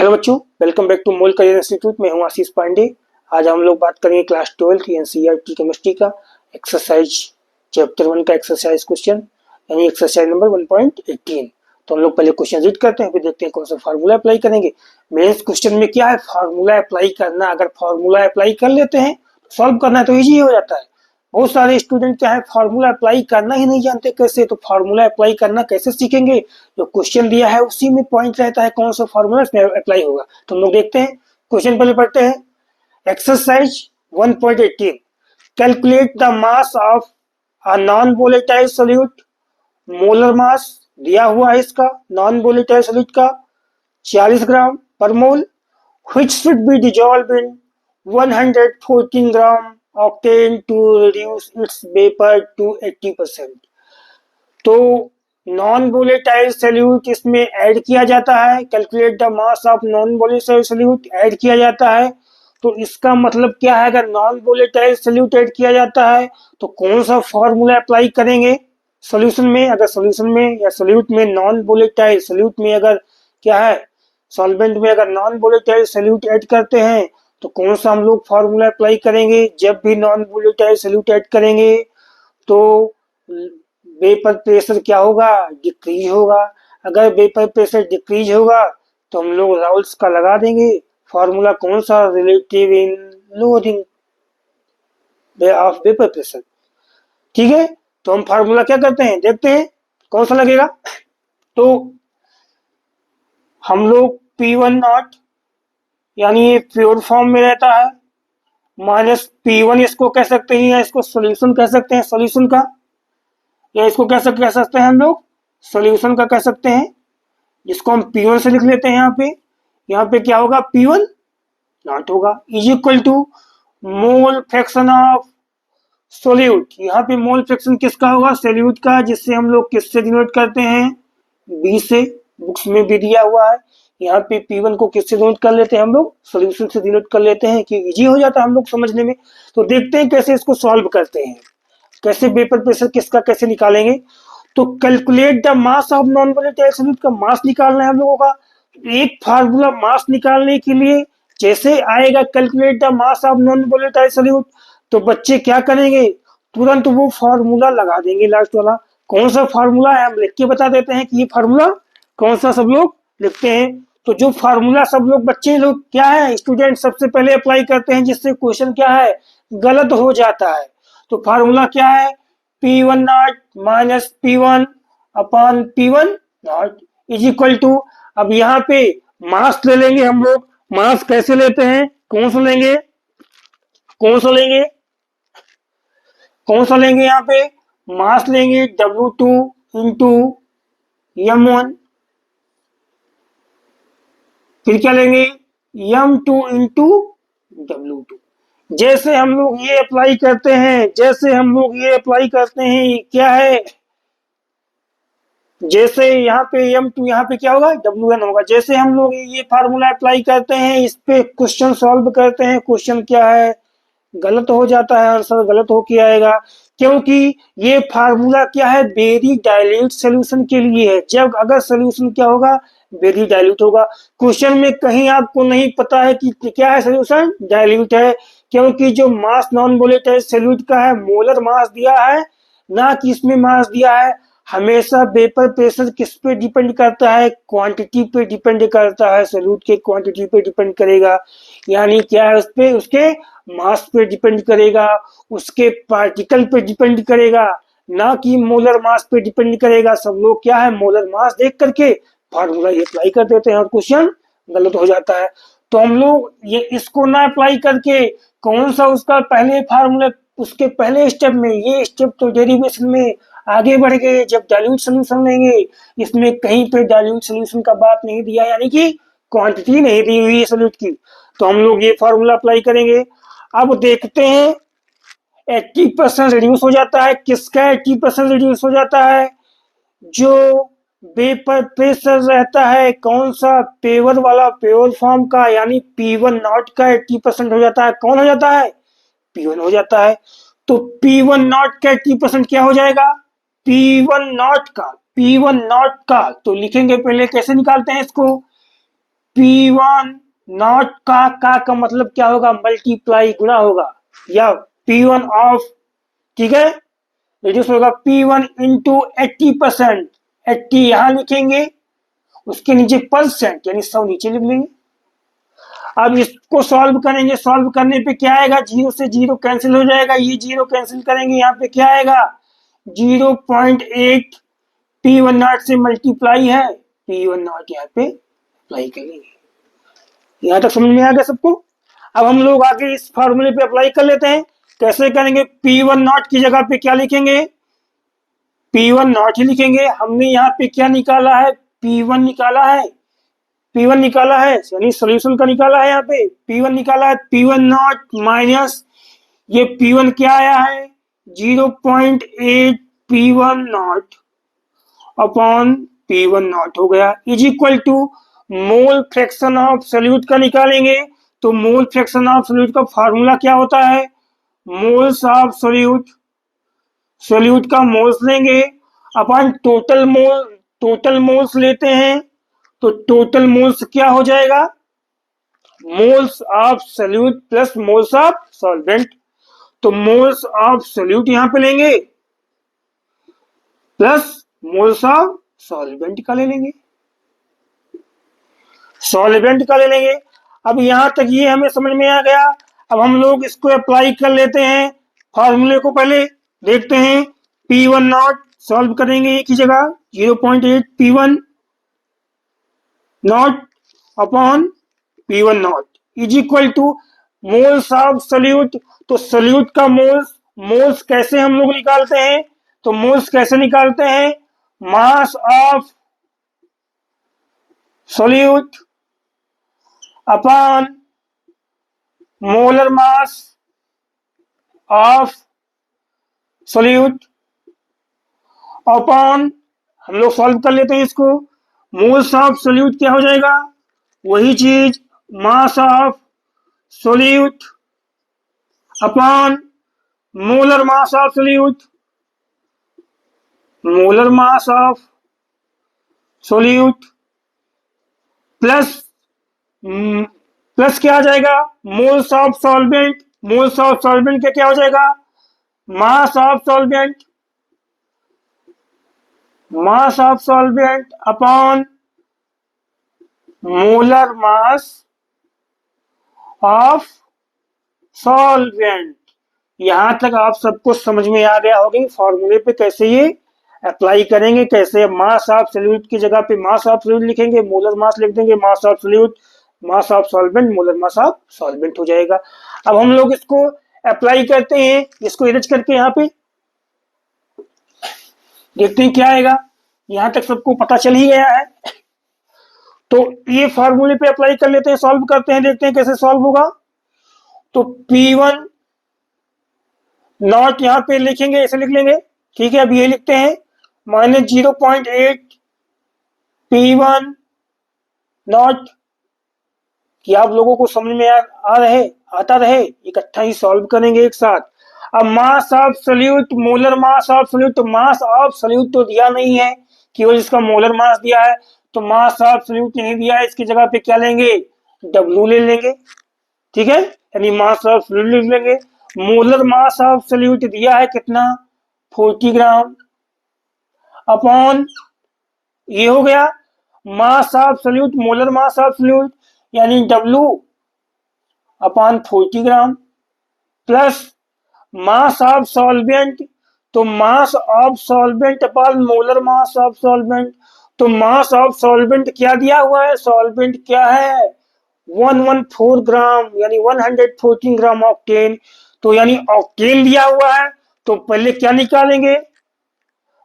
Hello बच्चों, welcome back to mole career institute. मैं हूं आशीष पांडे। आज हम लोग बात करेंगे क्लास 12 की एनसीईआरटी केमिस्ट्री का एक्सरसाइज चैप्टर 1 का एक्सरसाइज क्वेश्चन यानी एक्सरसाइज नंबर 1.18। तो हम लोग पहले क्वेश्चन रीड करते हैं, फिर देखते हैं कौन सा फार्मूला अप्लाई करेंगे। मेन क्वेश्चन में क्या है, फार्मूला अप्लाई करना। अगर फार्मूला अप्लाई कर लेते हैं तो सॉल्व करना तो ईजी हो जाता है। बहुत सारे स्टूडेंट क्या है, फार्मूला अप्लाई करना ही नहीं जानते कैसे। तो फार्मूला अप्लाई करना कैसे सीखेंगे? जो क्वेश्चन दिया है उसी में पॉइंट रहता है कौन सा फार्मूला इसमें अप्लाई होगा। तो हम लोग देखते हैं, क्वेश्चन पहले पढ़ते हैं। Exercise 1.18, calculate the mass of a non volatile solute. Molar mass दिया हुआ है इसका नॉन वोलेटाइल सॉल्यूट का 40 ग्राम पर मोल, which should be dissolved in 114 gram octane to reduce its vapor to 80%। तो नॉन वोलेटाइल सॉल्यूट इसमें ऐड किया जाता है। Calculate the mass of non volatile solute add किया जाता है। तो इसका मतलब क्या है, अगर नॉन वोलेटाइल सॉल्यूट ऐड किया जाता है तो कौन सा फॉर्मूला अप्लाई करेंगे सॉल्यूशन में? अगर सॉल्यूशन में या सॉल्यूट में नॉन वोलेटाइल सॉल्यूट में अगर क्या है, सॉल्वेंट में अगर नॉन वोलेटाइल सॉल्यूट ऐड करते हैं तो कौन सा हम लोग फार्मूला अप्लाई करेंगे? जब भी नॉन वोलेटाइल सॉल्यूट ऐड करेंगे तो वेपर प्रेशर क्या होगा, डिक्रीज होगा। अगर वेपर प्रेशर डिक्रीज होगा तो हम लोग राउल्स का लगा देंगे फार्मूला कौन सा, relative in lowering of vapour pressure. ठीक है, तो हम फार्मूला क्या करते हैं, देखते हैं कौन सा लगेगा। तो हम लोग P1 नॉट यानी ये प्योर फॉर्म में रहता है माइनस P1 इसको कह सकते हैं या इसको सॉल्यूशन कह सकते हैं सॉल्यूशन का, या इसको कह सकते हैं हम लोग सॉल्यूशन का कह सकते हैं, जिसको हम P1 से लिख लेते हैं। यहाँ पे क्या होगा, P1 नॉट होगा is equal to mole fraction of solute. यहाँ पे मोल फ्रैक्शन किसका होगा, सोल्यूट का, जिससे हम लोग किससे डिनोट करते हैं, बी से। बुक्स में भी दिया हुआ है। यहाँ पे P1 को किससे डिनोट कर लेते हैं हम लोग, सॉल्यूशन से डिनोट कर लेते हैं कि इजी हो जाता है हम लोग समझने में। तो देखते हैं कैसे इसको सॉल्व करते हैं, कैसे वेपर प्रेशर किसका कैसे निकालेंगे। तो calculate the mass of non volatile solute का मास निकालना है हम लोगों का। एक फार्मूला मास निकालने के लिए जैसे आएगा calculate the mass of non volatile solute, तो बच्चे क्या करेंगे, तुरंत वो फार्मूला लगा देंगे लास्ट वाला। कौन सा फार्मूला है हम लिख के बता देते हैं कि ये फार्मूला कौन सा सब लोग लिखते हैं। तो जो फार्मूला सब लोग बच्चे लोग क्या है, स्टूडेंट सबसे पहले अप्लाई करते हैं, जिससे क्वेश्चन क्या है, गलत हो जाता है। तो फार्मूला क्या है, P1 naught minus P1 upon P1 naught is equal to, अब यहाँ पे मास ले लेंगे हम लोग। मास कैसे लेते हैं, कौन सा लेंगे, कौन सा लेंगे, कौन सा लेंगे, यहाँ पे मास लेंगे W2 इंटू M1, फिर क्या लेंगे M2 इंटू W2। जैसे हम लोग ये अप्लाई करते हैं, जैसे हम लोग ये अप्लाई करते हैं, क्या है, जैसे यहाँ पे M2 यहाँ पे क्या होगा, WN होगा। जैसे हम लोग ये फार्मूला अप्लाई करते हैं, इस पे क्वेश्चन सॉल्व करते हैं, क्वेश्चन क्या है, गलत हो जाता है, आंसर गलत हो के आएगा। क्योंकि ये फार्मूला क्या है, वेरी डाइल्यूट सॉल्यूशन के लिए है। जब अगर सॉल्यूशन क्या होगा, वेरी डाइल्यूट होगा। क्वेश्चन में कहीं आपको नहीं पता है कि क्या है, सॉल्यूशन डाइल्यूट है, क्योंकि जो मास नॉन वोलेटाइल सॉल्यूट का है मोलर मास दिया है, ना कि इसमें मास दिया है। हमेशा वेपर प्रेशर किस पे डिपेंड करता है, क्वांटिटी पे डिपेंड करता है, सॉल्यूट के क्वांटिटी पे डिपेंड करेगा। यानी क्या है, उस पे उसके मास पे डिपेंड करेगा, उसके पार्टिकल पे डिपेंड करेगा, ना कि मोलर मास पे डिपेंड करेगा। सब लोग क्या है, मोलर मास देख करके फार्मूला ये अप्लाई कर देते हैं और क्वेश्चन गलत हो जाता है। तो हम लोग ये इसको ना अप्लाई करके कौन सा उसका पहले फार्मूला, उसके पहले स्टेप में, ये स्टेप तो डेरिवेशन में आगे बढ़ गए जब डाइल्यूट सोल्यूशन लेंगे। इसमें कहीं पे डाइल्यूट सोल्यूशन का बात नहीं दिया, यानी कि क्वांटिटी नहीं दी हुई है सोल्यूट की। तो हम लोग ये फार्मूला अप्लाई करेंगे। अब देखते हैं 80% रिड्यूस हो जाता है, किसका 80% रिड्यूस हो जाता है, जो वेपर प्रेशर रहता है कौन सा, पेवर वाला, पेवर फॉर्म का, यानी P1 नॉट का 80% हो जाता है। कौन हो जाता है, P1 हो जाता है। तो P1 नॉट का 80% क्या हो जाएगा, P1 नॉट का, P1 नॉट का। तो लिखेंगे पहले कैसे निकालते हैं इसको, P1 नॉट का मतलब क्या होगा, मल्टीप्लाई गुणा होगा, या P1 ऑफ, ठीक है, रिड्यूस होगा P1 इंटू 80%, 80 यहां लिखेंगे, उसके नीचे परसेंट यानी 100 नीचे लिख लेंगे। अब इसको सॉल्व करेंगे, सॉल्व करने पे क्या आएगा, जीरो से जीरो कैंसिल हो जाएगा, ये जीरो कैंसिल करेंगे, यहाँ पे क्या आएगा 0.8 P1 नॉट से मल्टीप्लाई है, P1 नॉट यहाँ पे अप्लाई करेंगे। यहाँ तक समझ में आ गया सबको। अब हम लोग आगे इस फॉर्मूले पे अप्लाई कर लेते हैं। कैसे करेंगे, P1 नॉट की जगह पे क्या लिखेंगे, P1 नॉट ही लिखेंगे। हमने यहाँ पे क्या निकाला है, P1 निकाला है, P1 निकाला है यानी सोल्यूशन का निकाला है, यहाँ पे P1 निकाला है, P1 नॉट माइनस ये P1 क्या आया है 0.8 P1 not upon P1 naught हो गया, is equal to mole fraction of solute का निकालेंगे। तो मोल फ्रैक्शन ऑफ सोल्यूट का फार्मूला क्या होता है, मोल्स ऑफ सोल्यूट, सोल्यूट का मोल्स लेंगे upon total mole, total moles लेते हैं तो टोटल मोल्स क्या हो जाएगा, moles of solute plus moles of solvent. तो मोल्स ऑफ सोल्यूट यहां पे लेंगे प्लस मोल्स ऑफ सॉल्वेंट का ले लेंगे, सॉल्वेंट का ले लेंगे। अब यहां तक ये हमें समझ में आ गया। अब हम लोग इसको अप्लाई कर लेते हैं, फॉर्मूले को पहले देखते हैं। P1 नॉट सॉल्व करेंगे एक ही जगह, 0.8 P1 not upon P1 naught is equal two moles of solute. तो सोल्यूट का मोल्स, मोल्स कैसे हम लोग निकालते हैं, तो मोल्स कैसे निकालते हैं, मास of solute upon molar mass of solute upon, हम लोग सॉल्व कर लेते हैं इसको, मोल्स ऑफ सोल्यूट क्या हो जाएगा, वही चीज मास of solute upon molar mass of solute, molar mass of solute plus plus क्या आ जाएगा, moles of solvent, moles of solvent क्या हो जाएगा, मास of solvent, mass of solvent upon molar mass of solvent. यहां तक आप सबको समझ में आ गया होगा फॉर्मूले पे कैसे ये अप्लाई करेंगे, कैसे मास ऑफ सोल्यूट की जगह पे मास ऑफ सोल्यूट लिखेंगे, मोलर मास लिख देंगे, मास of solute, mass of solvent, molar mass of solvent हो जाएगा। अब हम लोग इसको अप्लाई करते हैं, इसको इरेज करके यहाँ पे देखते हैं क्या आएगा। यहां तक सबको पता चल ही गया है, तो ये फॉर्मूले पे अप्लाई कर लेते हैं, सॉल्व करते हैं, देखते हैं कैसे सॉल्व होगा। तो P1 नॉट यहाँ पे लिखेंगे, ऐसे लिख लेंगे, ठीक है। अब ये लिखते हैं माइनस 0.8 P1 नॉट, कि आप लोगों को समझ में आ रहे, आता रहे, इकट्ठा ही सॉल्व करेंगे एक साथ। अब मास of solute, molar mass of solute, तो मास ऑफ सोल्यूट तो दिया नहीं है, केवल इसका मोलर मास दिया है, तो मास ऑफ सोल्यूट नहीं दिया है, इसकी जगह पे क्या लेंगे, W ले लेंगे, ठीक है, यानी मास ऑफ सोल्यूट लिख लेंगे। मोलर मास ऑफ सोल्यूट दिया है कितना, 40 ग्राम अपॉन, ये हो गया mass of solute, molar mass of solute यानी W upon 40 gram plus mass of solvent, तो mass of solvent upon molar mass of solvent. तो मास ऑफ सॉल्वेंट क्या दिया हुआ है, सॉल्वेंट क्या है 114 ग्राम यानी 114 ग्राम ऑक्टेन, तो यानी ऑक्टेन दिया हुआ है। तो पहले क्या निकालेंगे,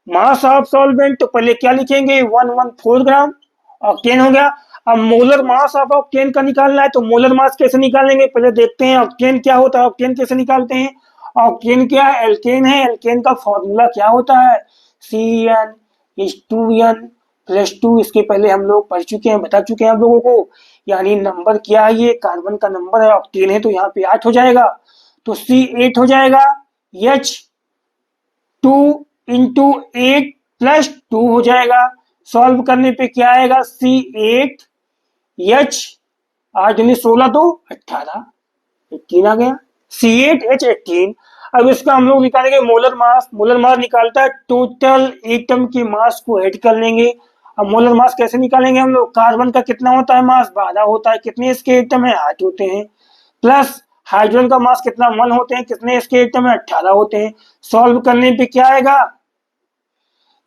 मास ऑफ सॉल्वेंट, तो पहले क्या लिखेंगे 114 ग्राम, ऑक्टेन हो गया। अब मोलर मास ऑफ ऑक्टेन का निकालना है, तो मोलर मास कैसे निकालेंगे, पहले देखते हैं ऑक्टेन क्या होता है, ऑक्टेन कैसे निकालते हैं। ऑक्टेन क्या है, एल्केन है, एल्केन का फॉर्मूला क्या होता है CnH2n प्लस 2, इसके पहले हम लोग पढ़ चुके हैं, बता चुके हैं आप लोगों को, यानी नंबर क्या है, ये कार्बन का नंबर है, ऑक्टेन है तो यहाँ पे 8 हो जाएगा, तो C8 हो जाएगा, H2 इंटू 8 प्लस 2 हो जाएगा। सॉल्व करने पे क्या आएगा, C8 H 8 दूनी 16 तो 18, 18 आ गया। C8H18। अब इसका हम लोग निकालेंगे मोलर मास। मोलर मास निकालता है टोटल एटम के मास को ऐड कर लेंगे। अब मोलर मास कैसे निकालेंगे हम लोग? कार्बन का कितना होता है मास? 12 होता है। कितने इसके एटम है? 8 होते हैं। प्लस हाइड्रोजन का मास कितना? 1 होते हैं। कितने इसके एटम है? 18 होते हैं। सॉल्व करने पे क्या आएगा?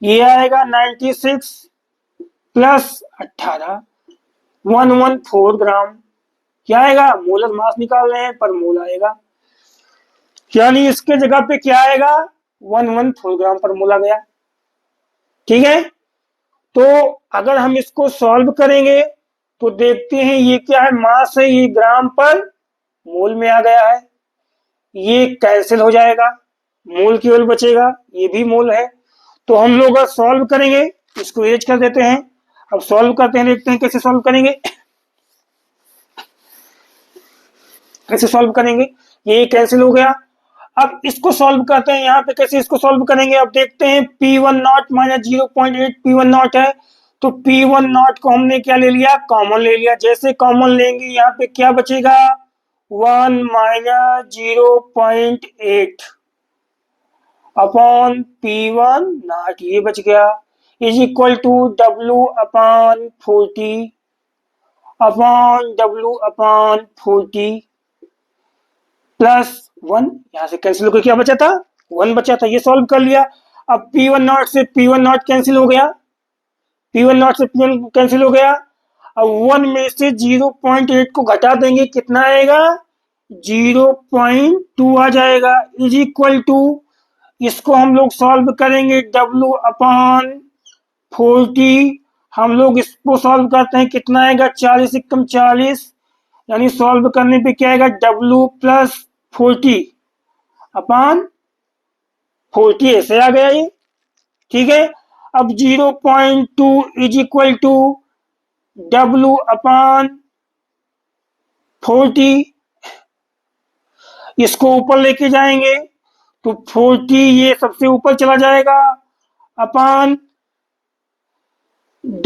ये आएगा 96 प्लस 18 114 ग्राम। क्या आएगा? मोलर मास निकाल रहे हैं पर मोल आएगा, यानी इसके जगह पे क्या आएगा? 114 ग्राम पर मोल आ गया। ठीक है, तो अगर हम इसको सॉल्व करेंगे तो देखते हैं ये क्या है, मास है, ये ग्राम पर मोल में आ गया है। ये कैंसिल हो जाएगा, मोल केवल बचेगा, ये भी मोल है। तो हम लोग सॉल्व करेंगे, इसको एज कर देते हैं। अब सॉल्व करते हैं, देखते हैं कैसे सॉल्व करेंगे। कैसे सॉल्व करेंगे? ये कैंसिल हो गया। अब इसको सॉल्व करते हैं, यहाँ पे कैसे इसको सॉल्व करेंगे? अब देखते हैं P1 naught minus 0.8 P1 not है, तो P1 नॉट को हमने क्या ले लिया? कॉमन ले लिया। जैसे कॉमन लेंगे यहाँ पे क्या बचेगा? 1 माइनस 0.8 अपॉन P1 नॉट, ये बच गया, is equal to W upon 40 upon W upon 40 plus 1। यहां से कैंसिल होकर क्या बचा था? 1 बचा था। ये सॉल्व कर लिया। अब P1 नॉट से P1 नॉट कैंसिल हो गया, P1 नॉट से P1 कैंसिल हो गया। अब 1 में से 0.8 को घटा देंगे, कितना आएगा? 0.2 आ जाएगा, इज इक्वल टू, इसको हम लोग सॉल्व करेंगे W अपॉन 40। हम लोग इसको सॉल्व करते हैं, कितना आएगा? 40 एकम 40, यानी सॉल्व करने पे क्या आएगा? W प्लस 40 अपॉन 40, ऐसे आ गया ये। ठीक है, अब 0.2 is equal to W upon 40, इसको ऊपर लेके जाएंगे तो 40 ये सबसे ऊपर चला जाएगा, अपॉन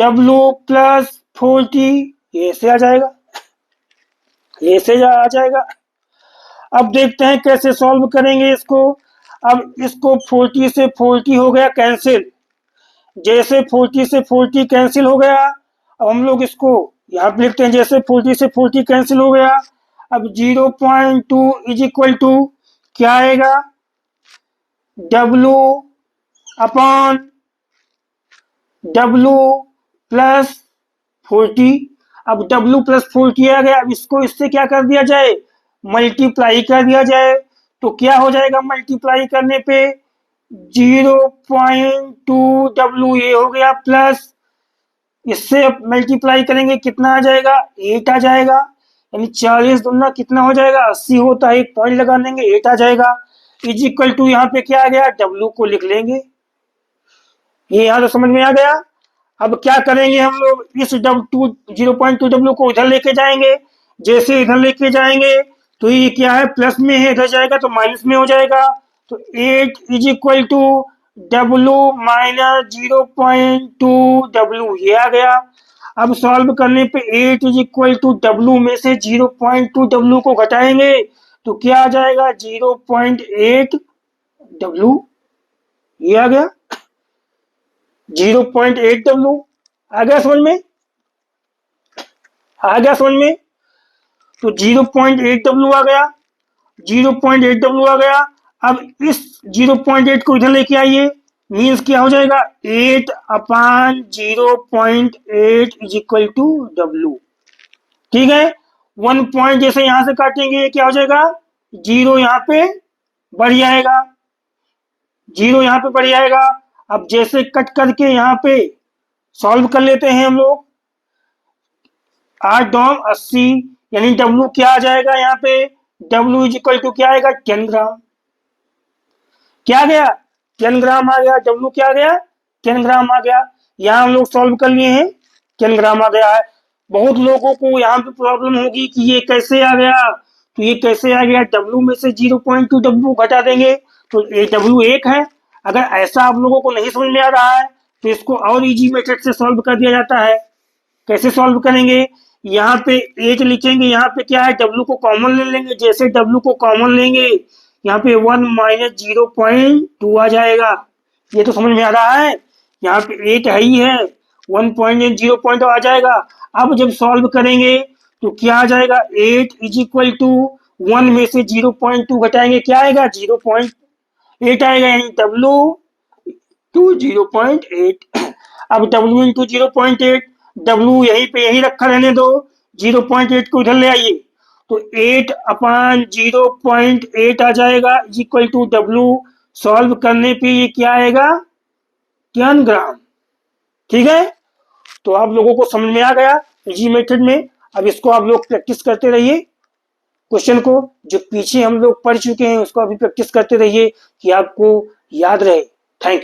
W प्लस 40, ये ऐसे आ जाएगा, ये ऐसे आ जाएगा। अब देखते हैं कैसे सॉल्व करेंगे इसको। अब इसको 40 से 40 हो गया कैंसिल, जैसे 40 से 40 कैंसिल हो गया, अब हम लोग इसको यहाँ पे लिखते हैं, जैसे 40 से 40 कैंसिल हो गया। अब 0.2 इज इक्वल टू क्या आएगा? W upon W plus 40। अब W प्लस 40 आ गया। अब इसको इससे क्या कर दिया जाए? मल्टीप्लाई कर दिया जाए, तो क्या हो जाएगा मल्टीप्लाई करने पे? 0.2 W ये हो गया, प्लस इससे मल्टीप्लाई करेंगे, कितना आ जाएगा? 8 आ जाएगा, यानी 40 दूना कितना हो जाएगा? 80 होता है, एक पॉइंट लगा देंगे, 8 आ जाएगा, इज इक्वल टू यहाँ पे क्या आ गया? W को लिख लेंगे। ये यहाँ तो समझ में आ गया। अब क्या करेंगे हम लोग? इस 0.2 W को इधर लेके जाएंगे, जैसे इधर लेके जाएंगे तो ये क्या है? प्लस में है, इधर जाएगा तो माइनस में हो जाएगा, तो 8 is equal to W minus 0.2 W, ये आ गया। अब सॉल्व करने पे 8 इज इक्वल टू W में से 0.2 W को घटाएंगे तो क्या आ जाएगा? 0.8 W, ये आ गया 0.8 W। आ गया समझ में? आ गया समझ में? तो 0.8 W आ गया, 0.8 W आ गया। अब इस 0.8 को इधर लेके आइए, मीन्स क्या हो जाएगा? 8 अपान 0.8 इज इक्वल टू W। ठीक है, 1 पॉइंट जैसे यहां से काटेंगे क्या हो जाएगा? 0 यहाँ पे बढ़ जाएगा, 0 यहाँ पे बढ़ जाएगा। अब जैसे कट करके यहाँ पे सॉल्व कर लेते हैं हम लोग, 8 दो 80, यानी W क्या आ जाएगा यहाँ पे? W इज इक्वल टू क्या आएगा? 10 ग्राम। क्या आ गया? 10 ग्राम आ गया। W क्या आ गया? 10 ग्राम आ गया। यहाँ हम लोग सॉल्व कर लिए हैं, 10 ग्राम आ गया है। बहुत लोगों को यहाँ पे प्रॉब्लम होगी कि ये कैसे आ गया, तो ये कैसे आ गया? W में से 0.2 W घटा देंगे तो ये W 1 है। अगर ऐसा आप लोगों को नहीं समझ में आ रहा है तो इसको और इजी मेथड से सॉल्व कर दिया जाता है। कैसे सॉल्व करेंगे? यहाँ पे 8 लिखेंगे, यहाँ पे क्या है W को कॉमन ले लेंगे, जैसे W को कॉमन लेंगे यहाँ पे 1 माइनस 0.2 आ जाएगा। ये तो समझ में आ रहा है, यहाँ पे 8 है ही है, 1 पॉइंट 0 पॉइंट आ जाएगा। अब जब सॉल्व करेंगे तो क्या आ जाएगा, 8 इज इक्वल टू 1 में से 0.2 घटाएंगे, क्या आएगा 0.8 आएगा, यानी W टू 0.8। अब W इंटू 0.8, W यहीं पे यहीं रखा रहने दो, 0.8 को इधर ले आइए तो 8 अपान 0.8 आ जाएगा is equal to W। Solve करने पे ये क्या आएगा, 10 ग्राम। ठीक है, तो आप लोगों को समझ में आ गया इजी मेथड में। अब इसको आप लोग प्रैक्टिस करते रहिए, क्वेश्चन को जो पीछे हम लोग पढ़ चुके हैं उसको अभी प्रैक्टिस करते रहिए कि आपको याद रहे। Thank you.